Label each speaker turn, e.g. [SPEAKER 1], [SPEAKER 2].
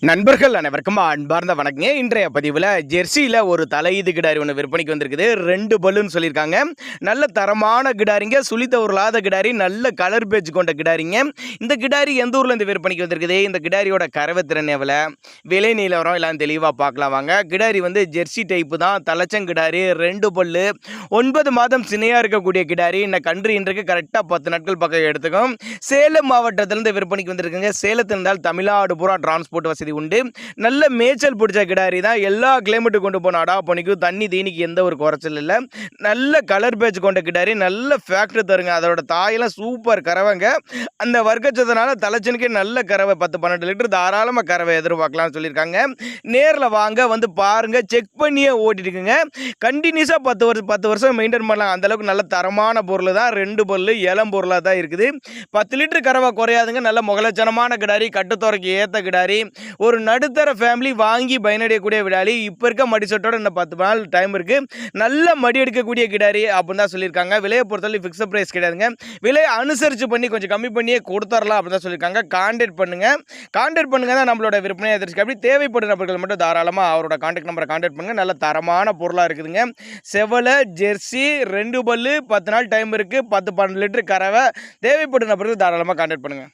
[SPEAKER 1] நண்பர்கள் அனைவருக்கும் அன்பார்ந்த வணக்கங்க. இன்றைய பதிவில் ஜெர்சியில் ஒரு தலையீது கிடாரி ஒன்று விற்பனைக்கு வந்திருக்குது. 2 பல்லுன்னு சொல்லியிருக்காங்க. நல்ல தரமான கிடாரிங்க, சுழி தவறாத கிடாரி, நல்ல கலர் பேஜ் கொண்ட கிடாரிங்க. இந்த கிடாரி எந்த ஊரில் இந்த விற்பனைக்கு வந்திருக்குது, இந்த கிடாரியோட கறவை திறன் எவ்வளோ, விலை நிலவரம் எல்லாம் தெளிவாக பார்க்கலாம் வாங்க. கிடாரி ஜெர்சி டைப்பு தான், தலைச்சங்கிடாரி, 2 பல்லு, 9 மாதம் சினையாக இருக்கக்கூடிய கிடாரி. இந்த கன்று இன்றைக்கு கரெக்டாக 10 நாட்கள் பக்கம் எடுத்துக்கும். சேலம் மாவட்டத்திலிருந்து விற்பனைக்கு வந்திருக்குங்க. சேலத்தில் இருந்தால் தமிழ்நாடு பூரா டிரான்ஸ்போர்ட் வசதி உண்டு. நல்ல மேய்ச்சல் பிடிச்ச கிடாரி தான். எல்லா கிளைமேட்டு கொண்டு போன அடாப்பணிக்கும் தண்ணி தீனிக்கு எந்த ஒரு குறைச்சல் இல்லை. நல்ல கலர் பேஜ் கொண்ட கிடாரி, நல்ல ஃபேக்ட்ரி தருங்க. அதோட தாயெல்லாம் சூப்பர் கறவைங்க. அந்த வர்க்கச்சதுனால தலைச்சனுக்கே நல்ல கறவை, 10-12 லிட்டர் தாராளமாக கறவை எதிர்பார்க்கலாம்னு சொல்லியிருக்காங்க. நேரில் வாங்க, வந்து பாருங்க, செக் பண்ணியே ஓட்டிட்டுக்குங்க. கண்டினியூஸாக 10 வருஷம் மெயின்டைன் பண்ணலாம். அந்தளவுக்கு நல்ல தரமான பொருள் தான். 2 பல்லு இளம் பொருளாக தான் இருக்குது. 10 லிட்டர் கறவை குறையாதுங்க. நல்ல முகலட்சணமான கிடாரி, கட்டுத்துறைக்கு ஏற்ற கிடாரி, ஒரு நடுத்தர ஃபேமிலி வாங்கி பயனடையக்கூடிய விடாலி. இப்போ இருக்க மடிசட்டோட இன்னும் 10 நாள் டைம் இருக்குது. நல்ல மடி எடுக்கக்கூடிய கிடாரி அப்படின்னு தான் சொல்லியிருக்காங்க. விலையை பொறுத்தவரை ஃபிக்ஸட் ப்ரைஸ் கிடையாதுங்க. விலையை அனுசரித்து பண்ணி கொஞ்சம் கம்மி பண்ணியே கொடுத்துடலாம் அப்படின்னு தான் சொல்லியிருக்காங்க. கான்டாக்ட் பண்ணுங்கள் தான் நம்மளோட விற்பனை எதிர்க்கு. அப்படி தேவைப்படும் நபர்கள் மட்டும் தாராளமாக அவரோட கான்டாக்ட் நம்பரை கான்டாக்ட் பண்ணுங்கள். நல்ல தரமான பொருளாக இருக்குதுங்க. செவலை ஜெர்சி 2 பல்லு, 10 நாள் டைம் இருக்குது, 10-12 லிட்டர் கறவை. தேவைப்படும் நபர்கள் தாராளமாக கான்டாக்ட் பண்ணுங்கள்.